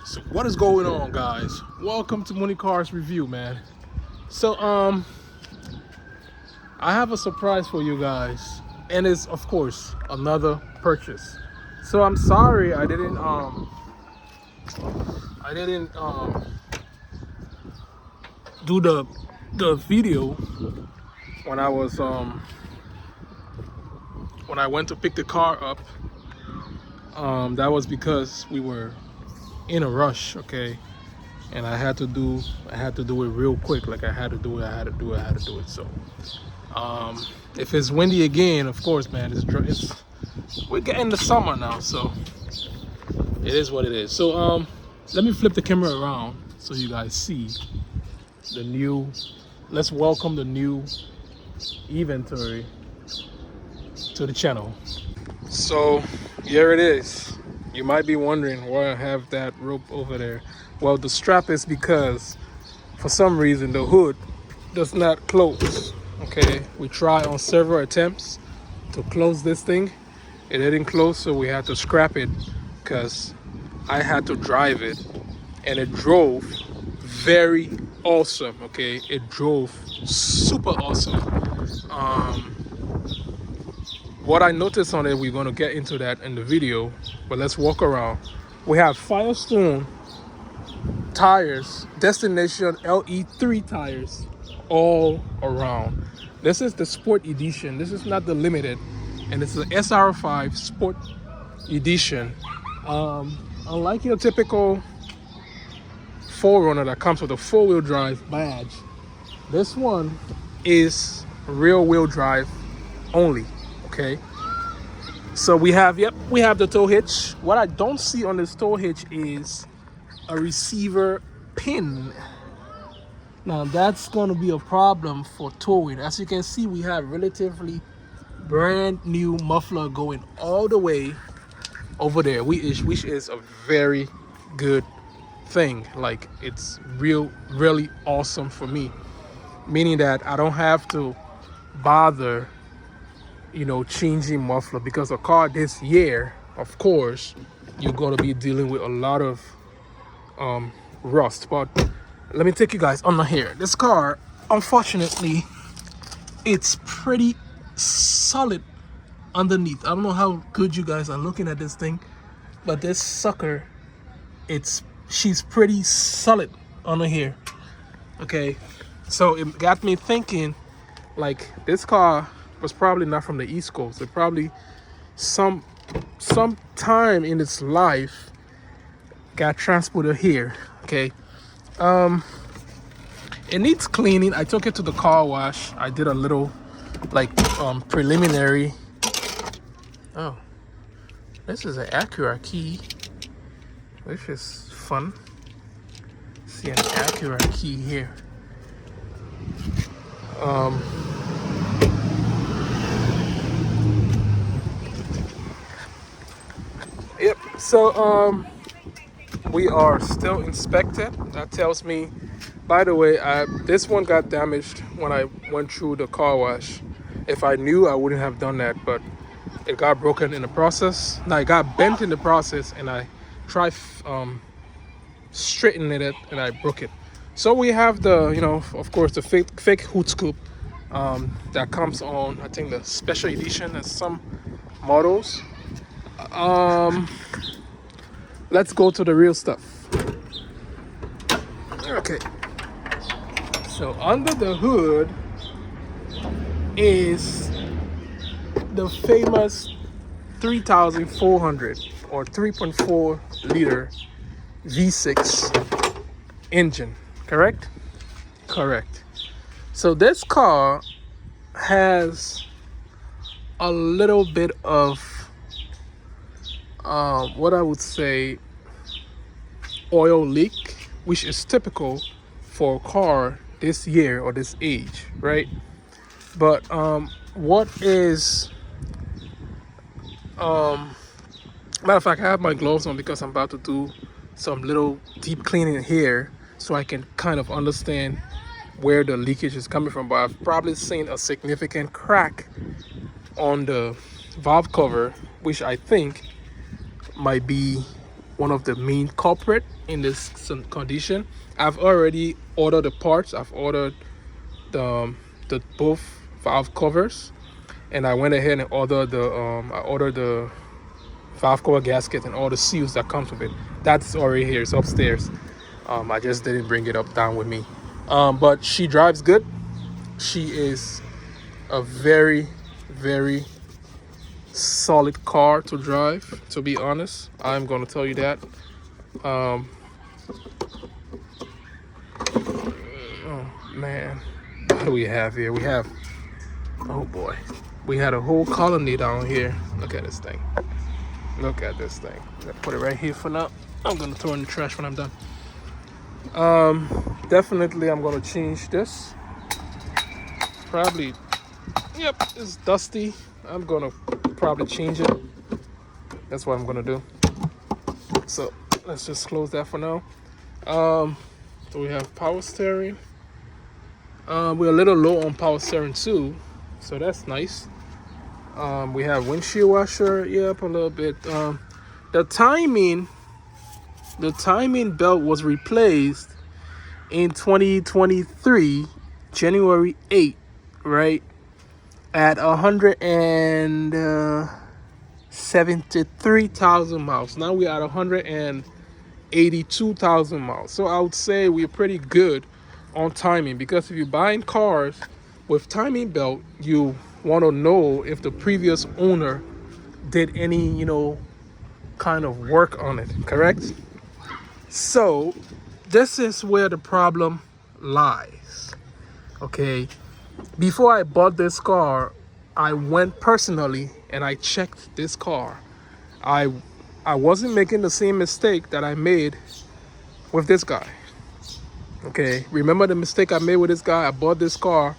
So what is going on, guys? Welcome to Money Cars Review, man. So I have a surprise for you guys, and it's of course another purchase. So I'm sorry I didn't do the video when I was when I went to pick the car up. That was because we were in a rush, okay, and I had to do it real quick. Like I had to do it. So if it's windy again, of course, man, it's we're getting the summer now, so it is what it is. So let me flip the camera around so you guys see the new. Let's welcome the new inventory to the channel. So here it is. You might be wondering why I have that rope over there. Well, the strap is because for some reason the hood does not close. Okay, we tried on several attempts to close this thing. It didn't close, so we had to scrap it because I had to drive it, and it drove very awesome. Okay, it drove super awesome. What I noticed on it, we're going to get into that in the video, but let's walk around. We have Firestone tires, Destination LE3 tires all around. This is the Sport Edition. This is not the Limited, and it's the SR5 Sport Edition. Unlike your typical 4Runner that comes with a four-wheel drive badge, this one is rear-wheel drive only. Okay, so we have the tow hitch. What I don't see on this tow hitch is a receiver pin. Now that's going to be a problem for towing. As you can see, we have relatively brand new muffler going all the way over there, which is a very good thing. Like, it's really awesome for me, meaning that I don't have to bother changing muffler, because a car this year, of course, you're going to be dealing with a lot of rust. But let me take you guys under here. This car, unfortunately, it's pretty solid underneath. I don't know how good you guys are looking at this thing, but this sucker, she's pretty solid under here. Okay, so it got me thinking, like, this car was probably not from the East Coast. It probably some time in its life got transported here. Okay, it needs cleaning. I took it to the car wash. I did a little preliminary. Oh, this is an Acura key, which is fun. See an Acura key here. Yep, so we are still inspected. That tells me, by the way, this one got damaged when I went through the car wash. If I knew, I wouldn't have done that, but it got broken in the process. Now, it got bent in the process, and I tried straightening it, and I broke it. So we have the, of course, the fake hood scoop that comes on, I think, the special edition and some models. Let's go to the real stuff. Okay, so under the hood is the famous 3,400 or 3.4 liter V6 engine, correct? Correct. So this car has a little bit of what I would say oil leak, which is typical for a car this year or this age, right? But what is matter of fact, I have my gloves on because I'm about to do some little deep cleaning here, so I can kind of understand where the leakage is coming from. But I've probably seen a significant crack on the valve cover, which I think might be one of the main culprit in this condition. I've already ordered the parts. I've ordered the both valve covers, and I went ahead and ordered the valve cover gasket and all the seals that comes with it. That's already here. It's upstairs. I just didn't bring it up down with me. But she drives good. She is a very, very solid car to drive, to be honest. I'm going to tell you that. Oh man, what do we have here? We have, oh boy, we had a whole colony down here. Look at this thing. Look at this thing. I'll put it right here for now. I'm gonna throw in the trash when I'm done. Definitely I'm gonna change this. Probably, yep, it's dusty. I'm gonna probably change it. That's what I'm gonna do. So let's just close that for now. So we have power steering. We're a little low on power steering too, so that's nice. We have windshield washer, yep, a little bit. The timing belt was replaced in 2023, January 8th, right? At 173,000 miles. Now we are at 182,000 miles. So I would say we're pretty good on timing, because if you're buying cars with timing belt, you want to know if the previous owner did any, kind of work on it, correct? So this is where the problem lies. Okay, before I bought this car, I went personally and I checked this car. I wasn't making the same mistake that I made with this guy. Okay, remember the mistake I made with this guy? I bought this car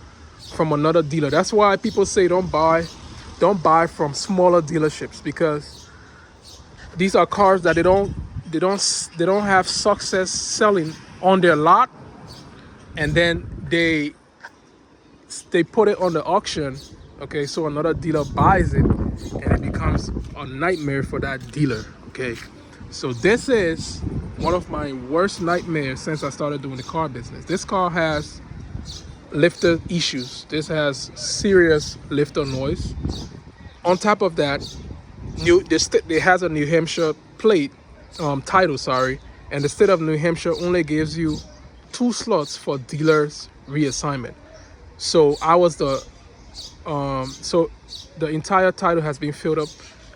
from another dealer. That's why people say don't buy from smaller dealerships, because these are cars that they don't have success selling on their lot, and then they put it on the auction. Okay, so another dealer buys it and it becomes a nightmare for that dealer. Okay, so this is one of my worst nightmares since I started doing the car business. This car has lifter issues. This has serious lifter noise. On top of that, it has a New Hampshire plate, title, sorry, and the state of New Hampshire only gives you 2 slots for dealers reassignment. So so the entire title has been filled up.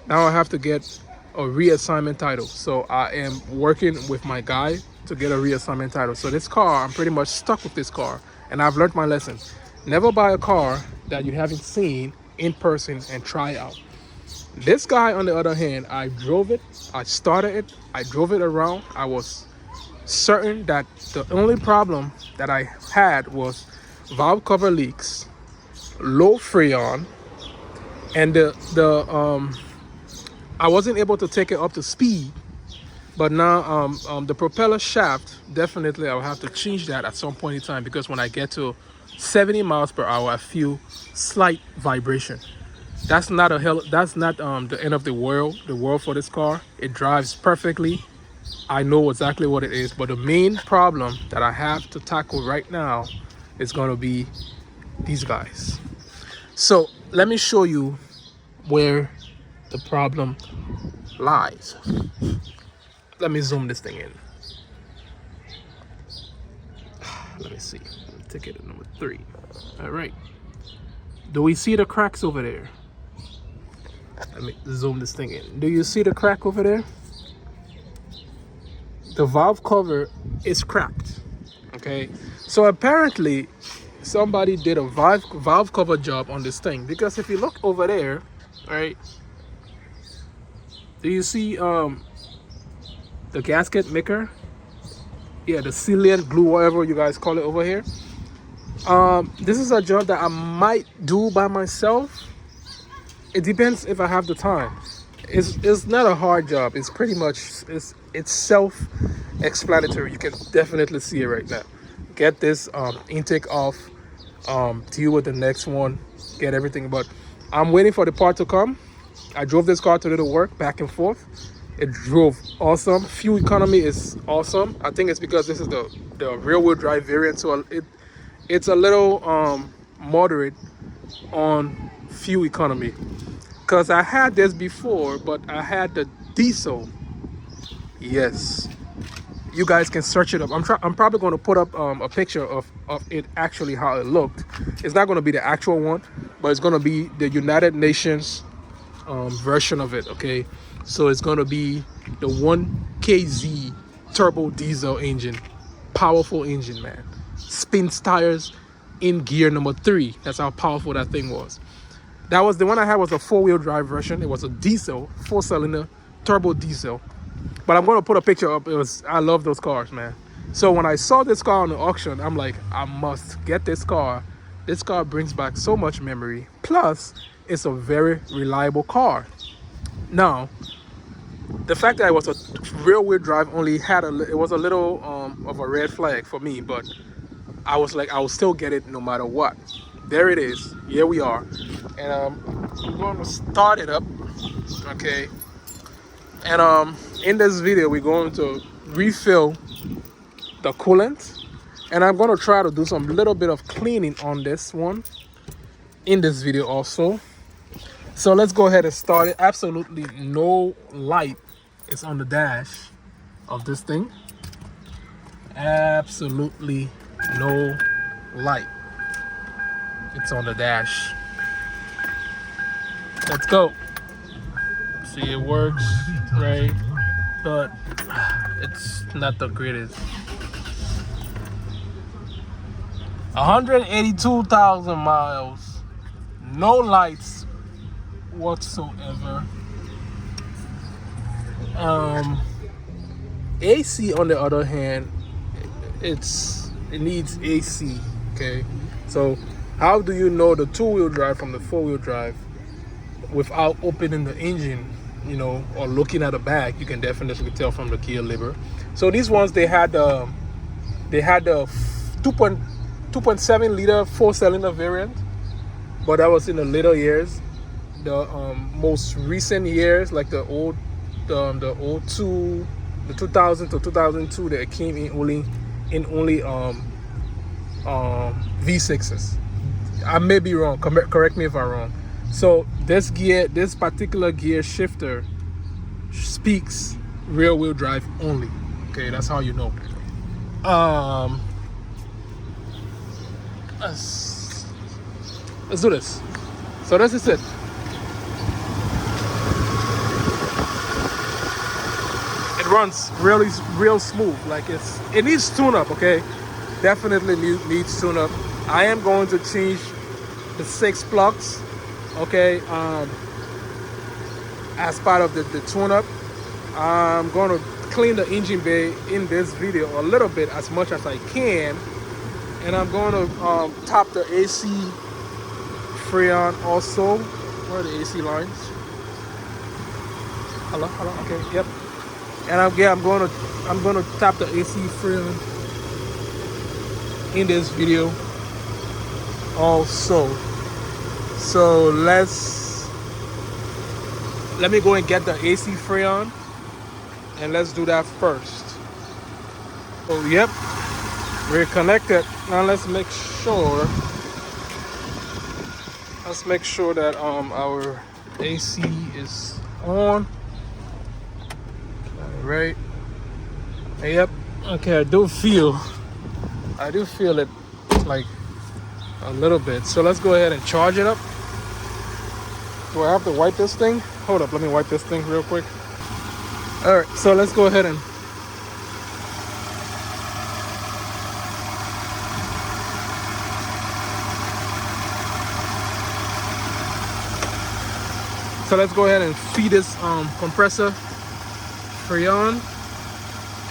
Now I have to get a reassignment title. So I am working with my guy to get a reassignment title. So this car, I'm pretty much stuck with this car, and I've learned my lesson. Never buy a car that you haven't seen in person and try out. This guy, on the other hand, I drove it, I started it, I drove it around. I was certain that the only problem that I had was valve cover leaks, low freon, and I wasn't able to take it up to speed. But now the propeller shaft, definitely I'll have to change that at some point in time, because when I get to 70 miles per hour, I feel slight vibration. That's not the end of the world for this car. It drives perfectly. I know exactly what it is, but the main problem that I have to tackle right now is going to be these guys. So let me show you where the problem lies. Let me zoom this thing in. Let me see. Ticket number 3. All right. Do we see the cracks over there? Let me zoom this thing in. Do you see the crack over there? The valve cover is cracked. Okay. So apparently somebody did a valve cover job on this thing, because if you look over there, right? Do you see the gasket maker? Yeah, the sealant, glue, whatever you guys call it over here. This is a job that I might do by myself. It depends if I have the time. It's not a hard job. It's pretty much it's self-explanatory. You can definitely see it right now. Get this intake off, deal with the next one, get everything. But I'm waiting for the part to come. I drove this car to do the work back and forth. It drove awesome. Fuel economy is awesome. I think it's because this is the rear wheel drive variant, so it's a little moderate on fuel economy. Because I had this before, but I had the diesel. Yes, you guys can search it up. I'm probably going to put up a picture of it, actually how it looked. It's not going to be the actual one, but it's going to be the United Nations version of it. Okay, so it's going to be the 1KZ turbo diesel engine, powerful engine, man. Spins tires in gear number 3. That's how powerful that thing was. That was the one I had, was a 4-wheel drive version. It was a diesel, 4-cylinder turbo diesel. But I'm going to put a picture up. I love those cars, man. So when I saw this car on the auction, I'm like, I must get this car. This car brings back so much memory. Plus, it's a very reliable car. Now, the fact that it was a rear-wheel drive only had it was a little of a red flag for me, but I was like, I will still get it no matter what. There it is. Here we are. And I'm going to start it up. Okay. And in this video, we're going to refill the coolant. And I'm going to try to do some little bit of cleaning on this one in this video also. So let's go ahead and start it. Absolutely no light is on the dash of this thing. Absolutely no light. It's on the dash. Let's go. See, it works, right? But it's not the greatest. 182,000 miles. No lights whatsoever. AC, on the other hand, it needs AC. Okay, so how do you know the 2-wheel drive from the 4-wheel drive without opening the engine, you know, or looking at the back? You can definitely tell from the gear lever. So these ones, they had the 2.7 liter 4-cylinder variant, but that was in the later years. The most recent years, like the 2000 to 2002, that came in only V6s. I may be wrong. Correct me if I'm wrong. So this particular gear shifter speaks rear wheel drive only. Okay, that's how you know. Let's do this. So this is it. It runs real smooth. Like it needs tune up. Okay, definitely needs tune up. I am going to change the 6 plugs. Okay, as part of the tune up. I'm going to clean the engine bay in this video a little bit, as much as I can, and I'm going to top the AC freon also. Where are the AC lines? Hello, okay, yep. And I'm going to tap the AC freon in this video also. So let me go and get the AC freon, and let's do that first. Oh, yep, we're connected. Now let's make sure that our AC is on. All right. Yep. Okay, I do feel it, like a little bit. So let's go ahead and charge it up. Do I have to wipe this thing? Hold up, let me wipe this thing real quick. All right, so let's go ahead and feed this compressor freon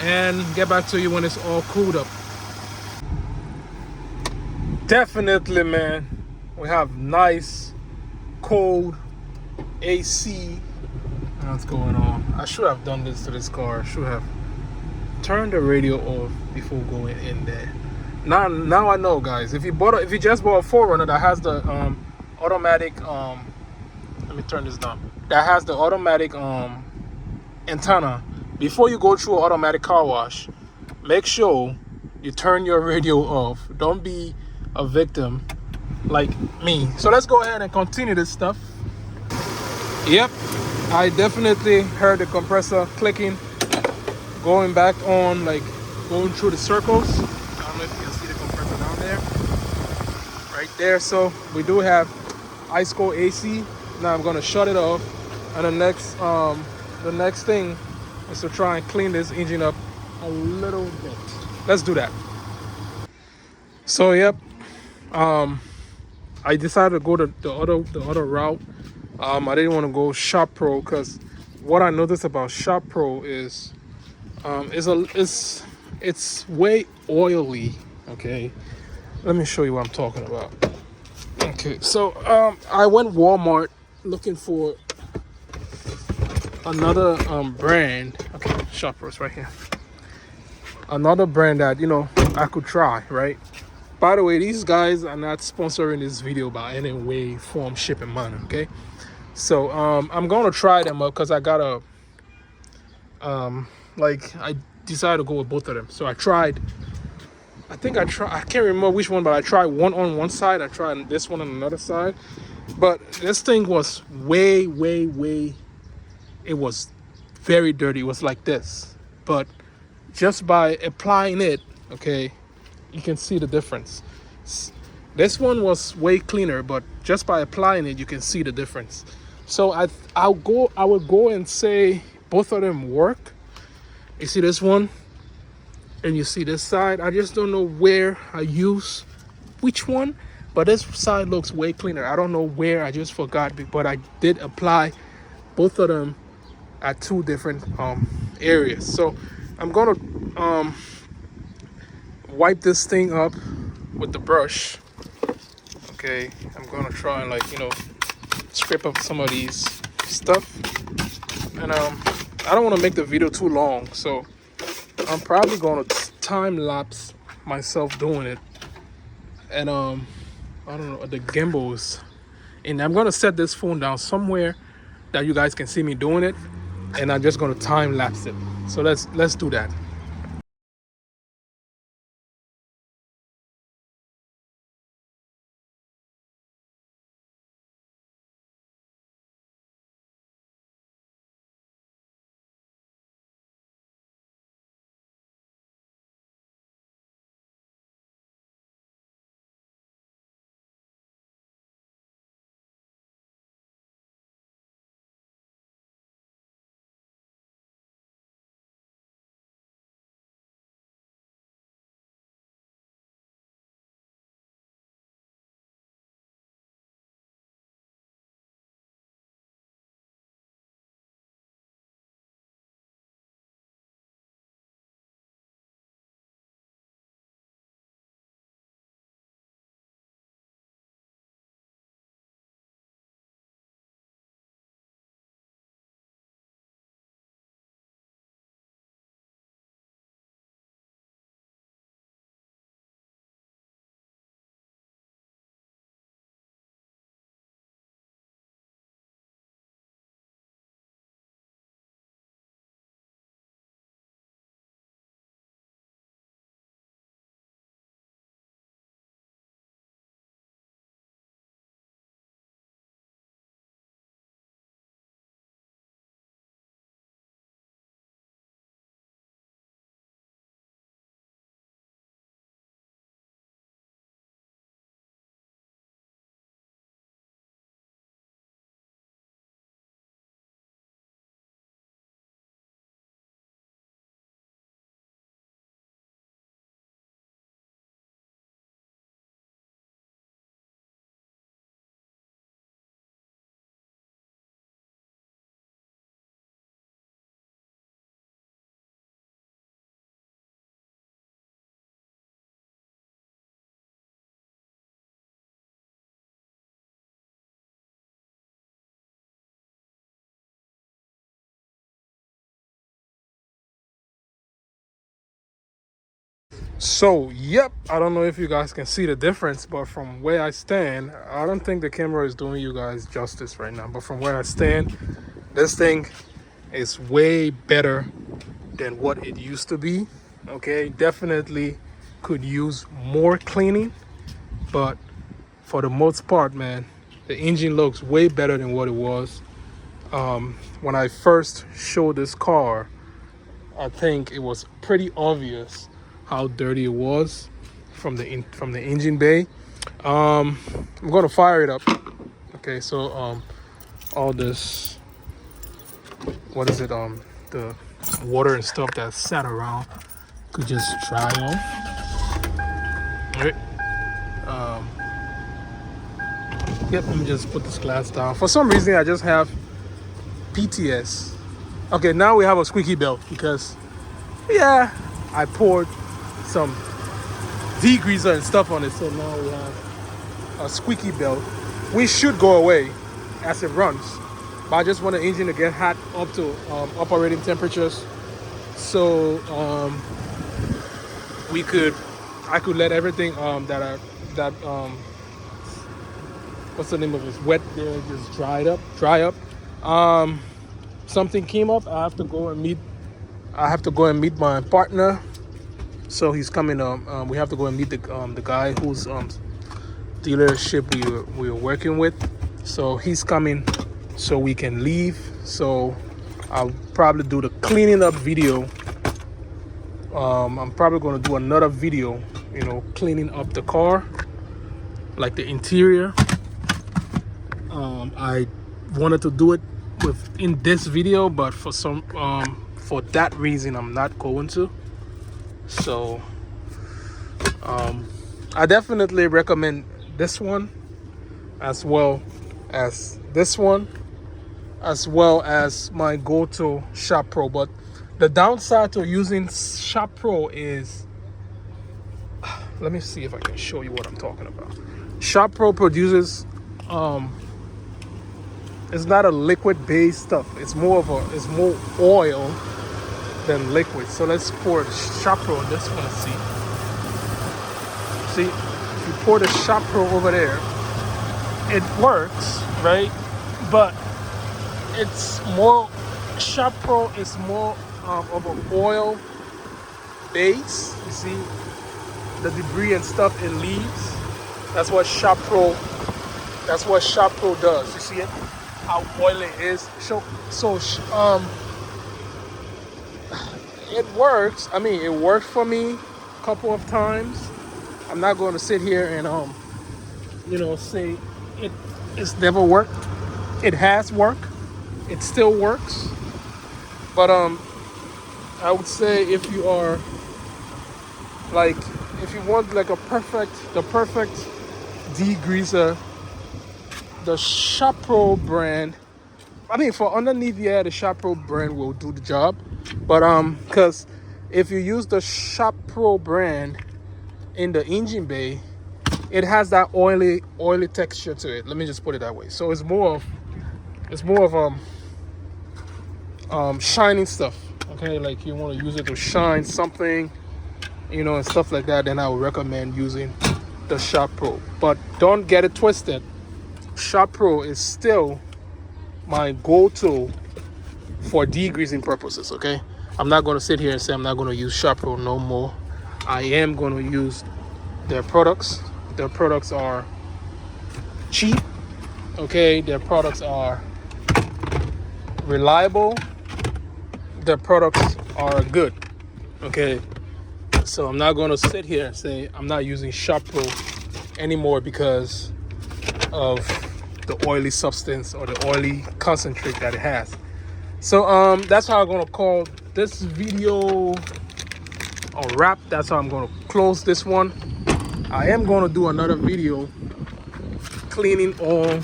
and get back to you when it's all cooled up. Definitely, man, we have nice cold AC. What's going on? I should have done this to this car. I should have turned the radio off before going in there. Now I know, guys. If you just bought a 4Runner that has the automatic let me turn this down. That has the automatic antenna, before you go through an automatic car wash, make sure you turn your radio off. Don't be a victim like me. So let's go ahead and continue this stuff. Yep, I definitely heard the compressor clicking, going back on, like going through the circles. I don't know if you can see the compressor down there, right there. So we do have ice cold AC. Now I'm gonna shut it off, and the next thing is to try and clean this engine up a little bit. Let's do that. So yep, I decided to go to the other route. I didn't want to go Shop Pro because what I noticed about Shop Pro is it's way oily. Okay, let me show you what I'm talking about. Okay, so I went Walmart looking for another brand. Okay, Shop Pro's right here. Another brand that I could try, right? By the way, these guys are not sponsoring this video by any way, form, shape, and manner. Okay, so I'm gonna try them up because I got a I decided to go with both of them. So I tried. I can't remember which one, but I tried one on one side. I tried this one on another side. But this thing was way. It was very dirty. It was like this. But just by applying it, okay, you can see the difference. This one was way cleaner, but just by applying it, you can see the difference. So I would go and say both of them work. You see this one, and you see this side. I just don't know where I use which one, but this side looks way cleaner. I don't know where. I just forgot, but I did apply both of them at two different areas. So I'm gonna wipe this thing up with the brush. Okay, I'm gonna try and scrape up some of these stuff, and I don't want to make the video too long, so I'm probably gonna time lapse myself doing it. And I don't know, the gimbals, and I'm gonna set this phone down somewhere that you guys can see me doing it, and I'm just gonna time lapse it. So let's do that. So yep, I don't know if you guys can see the difference, but from where I stand, I don't think the camera is doing you guys justice right now, but from where I stand, this thing is way better than what it used to be. Okay, definitely could use more cleaning, but for the most part, man, the engine looks way better than what it was. When I first showed this car, I think it was pretty obvious how dirty it was from the engine bay. I'm gonna fire it up. Okay, so all this, what is it? The water and stuff that sat around could just dry off. All right. Yep. Let me just put this glass down. For some reason, I just have PTS. Okay, now we have a squeaky belt because, yeah, I poured some degreaser and stuff on it, so now we have a squeaky belt, which should go away as it runs. But I just want the engine to get hot up to operating temperatures, so I could let everything that what's the name of it, wet there, just dry up. Something came up. I have to go and meet my partner. So he's coming. We have to go and meet the guy whose dealership we were working with. So he's coming, so we can leave. So I'll probably do the cleaning up video. I'm probably going to do another video, cleaning up the car, like the interior. I wanted to do it in this video, but for that reason I'm not going to. So I definitely recommend this one, as well as this one, as well as my go-to Shop Pro. But the downside to using Shop Pro is, let me see if I can show you what I'm talking about. Shop Pro produces it's not a liquid based stuff. It's more oil than liquid. So let's pour Shop Pro on this one and see. If you pour the Shop Pro over there, it works, right? But it's more, Shop Pro is more of an oil base. You see the debris and stuff it leaves. That's what Shop Pro does. You see it? How oily it is. So it works. I mean, it worked for me a couple of times. I'm not going to sit here and say it's never worked. It has worked. It still works. But I would say if you are if you want like the perfect degreaser, the Shop Pro brand, I mean, for underneath, yeah, the Shop Pro brand will do the job. But because if you use the Shop Pro brand in the engine bay, it has that oily texture to it. Let me just put it that way. So it's more of shining stuff. Okay, like you want to use it to shine something, and stuff like that. Then I would recommend using the Shop Pro. But don't get it twisted. Shop Pro is still my go-to for degreasing purposes. Okay, I'm not going to sit here and say I'm not going to use Shop Pro no more. I am going to use their products. Their products are cheap. Okay, their products are reliable. Their products are good. Okay, so I'm not going to sit here and say I'm not using Shop Pro anymore because of the oily substance or the oily concentrate that it has. So that's how I'm going to call this video a wrap. That's how I'm going to close this one. I am going to do another video cleaning all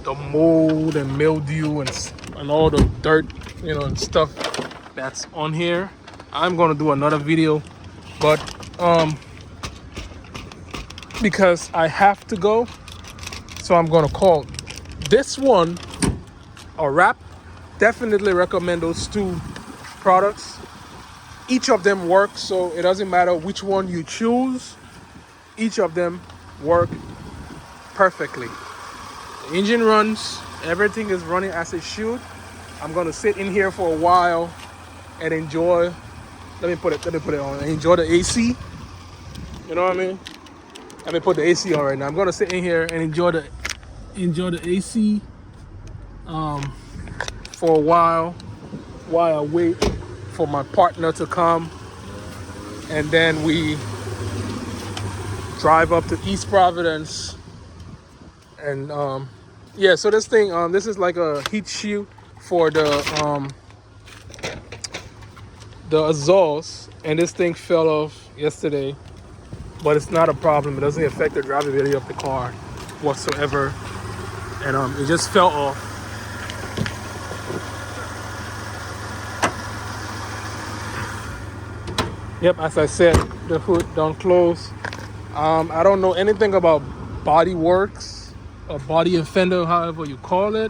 the mold and mildew and all the dirt and stuff that's on here. I'm going to do another video, but because I have to go, so I'm going to call this one a wrap. Definitely recommend those two products. Each of them work, so it doesn't matter which one you choose. Each of them work perfectly. The engine runs, Everything is running as it should. I'm gonna sit in here for a while and enjoy. Let me put it on. And enjoy the AC. You know what I mean? Let me put the AC on right now. I'm gonna sit in here and enjoy the AC for a while I wait for my partner to come, and then we drive up to East Providence. And yeah, so this thing, this is like a heat shield for the exhaust, and this thing fell off yesterday, but it's not a problem. It doesn't affect the drivability of the car whatsoever, and it just fell off. Yep, as I said, the hood don't close. I don't know anything about body works or body and fender, however you call it.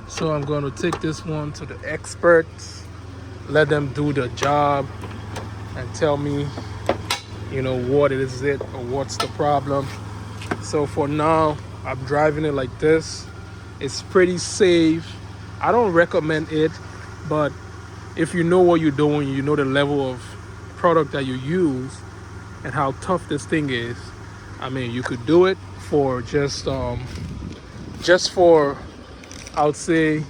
So I'm going to take this one to the experts, let them do the job and tell me, you know, what is it or what's the problem. So for now, I'm driving it like this. It's pretty safe. I don't recommend it, but if you know what you're doing, you know the level of product that you use and how tough this thing is, I mean, you could do it for just for, I would say,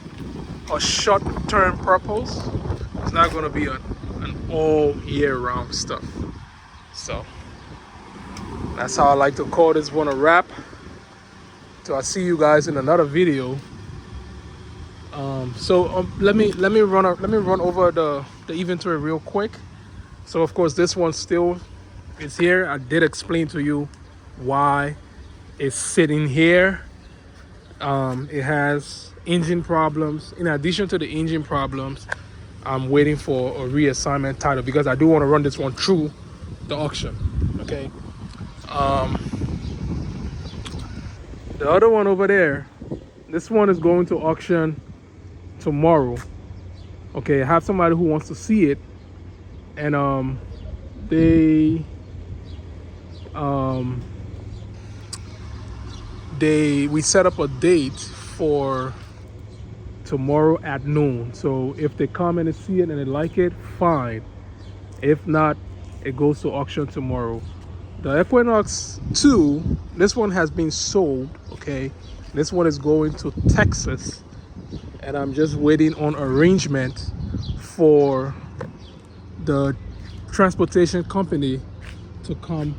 a short-term purpose. It's not going to be an all year round stuff. So that's how I like to call this one a wrap. So I'll see you guys in another video. Let me run over the inventory real quick. So of course this one still is here. I did explain to you why it's sitting here. It has engine problems. In addition to the engine problems, I'm waiting for a reassignment title because I do want to run this one through the auction. Okay. The other one over there, this one is going to auction tomorrow. Okay, I have somebody who wants to see it, and we set up a date for tomorrow at noon. So if they come in and see it and they like it, fine. If not, it goes to auction tomorrow. The Equinox 2, this one has been sold. Okay, this one is going to Texas, and I'm just waiting on arrangement for the transportation company to come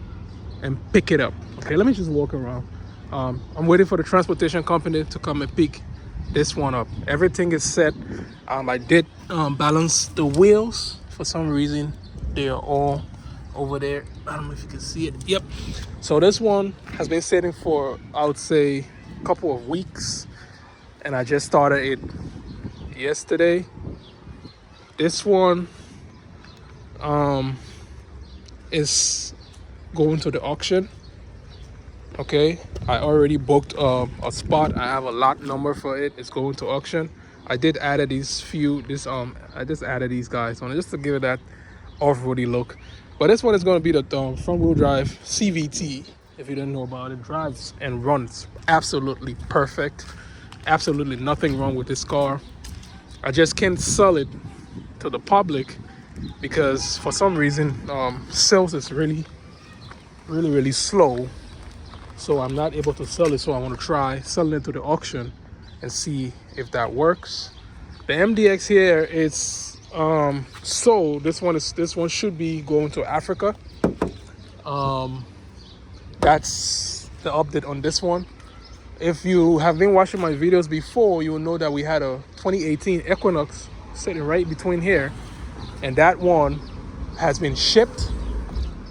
and pick it up. Okay, let me just walk around. I'm waiting for the transportation company to come and pick this one up. Everything is set. I did balance the wheels. For some reason, they are all over there. I don't know if you can see it. Yep. So this one has been sitting for, I would say, a couple of weeks, and I just started it yesterday. This one is going to the auction. Okay, I already booked a spot. I have a lot number for it. It's going to auction. I did add these I just added these guys on it just to give it that off-roady look. But this one is going to be the front-wheel drive CVT. If you didn't know about it, drives and runs absolutely perfect. Absolutely nothing wrong with this car. I just can't sell it to the public because for some reason sales is really slow. So I'm not able to sell it. So I want to try selling it to the auction and see if that works. The MDX here is sold. This one should be going to Africa. That's the update on this one. If you have been watching my videos before, you will know that we had a 2018 Equinox sitting right between here, and that one has been shipped.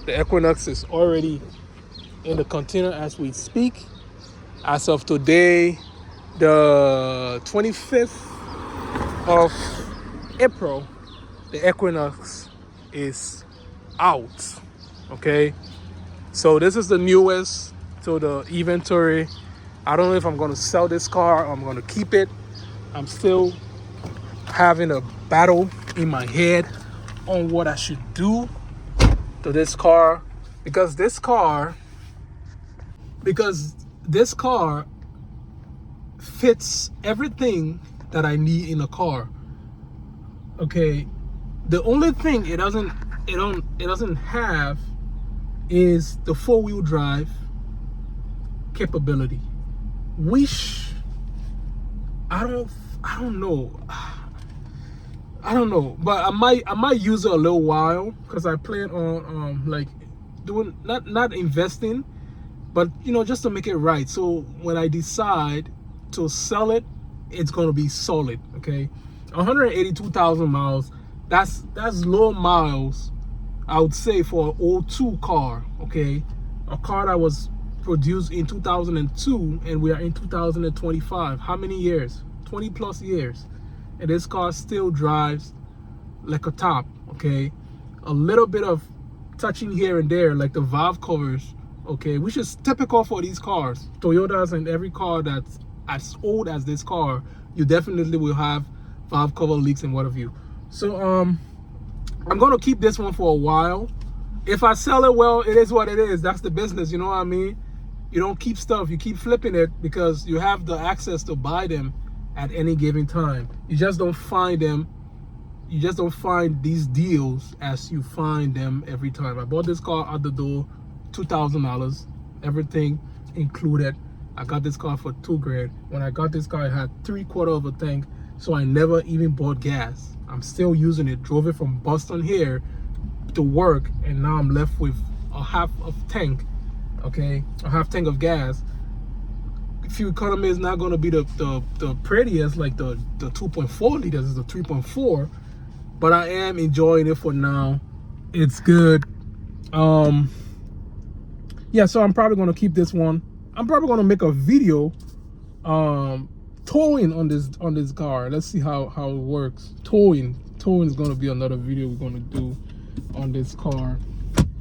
The Equinox is already in the container as we speak. As of today, the 25th of April, the Equinox is out. Okay, so this is the newest to the inventory. I don't know if I'm going to sell this car or I'm going to keep it. I'm still having a battle in my head on what I should do to this car, because this car fits everything that I need in a car. Okay, the only thing it doesn't have is the 4-wheel drive capability. I don't know. I don't know, but I might use it a little while, because I plan on like doing, not investing, but just to make it right. So when I decide to sell it, it's gonna be solid. Okay, 182,000 miles. That's low miles, I would say, for an 02 car. Okay, a car that was produced in 2002, and we are in 2025. How many years? 20 plus years, and this car still drives like a top. Okay, a little bit of touching here and there, like the valve covers, okay, which is typical for these cars, Toyotas, and every car that's as old as this car, you definitely will have valve cover leaks and what have you. So I'm gonna keep this one for a while. If I sell it, well, it is what it is. That's the business, you know what I mean? You don't keep stuff, you keep flipping it, because you have the access to buy them at any given time. You just don't find them. You just don't find these deals as you find them every time. I bought this car out the door, $2,000, everything included. I got this car for $2,000. When I got this car, it had 3/4 of a tank, so I never even bought gas. I'm still using it. Drove it from Boston here to work, and now I'm left with a half of tank. Okay, a half tank of gas. Fuel economy is not going to be the prettiest, like the 2.4 liters is the 3.4, but I am enjoying it for now. It's good. Yeah, so I'm probably going to keep this one. I'm probably going to make a video towing on this car. Let's see how it works. Towing is going to be another video we're going to do on this car.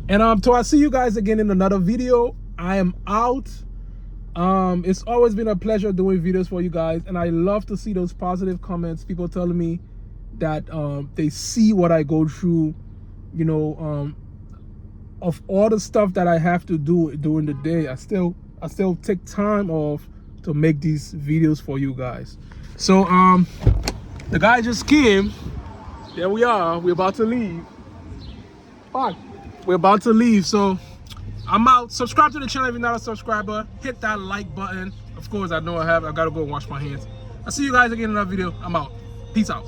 And till I see you guys again in another video, I am out. It's always been a pleasure doing videos for you guys, and I love to see those positive comments, people telling me that they see what I go through, of all the stuff that I have to do during the day. I still take time off to make these videos for you guys. So the guy just came. There we are. We're about to leave. Fuck. We're about to leave, so I'm out. Subscribe to the channel if you're not a subscriber. Hit that like button. Of course, I know I have. I gotta go and wash my hands. I'll see you guys again in another video. I'm out. Peace out.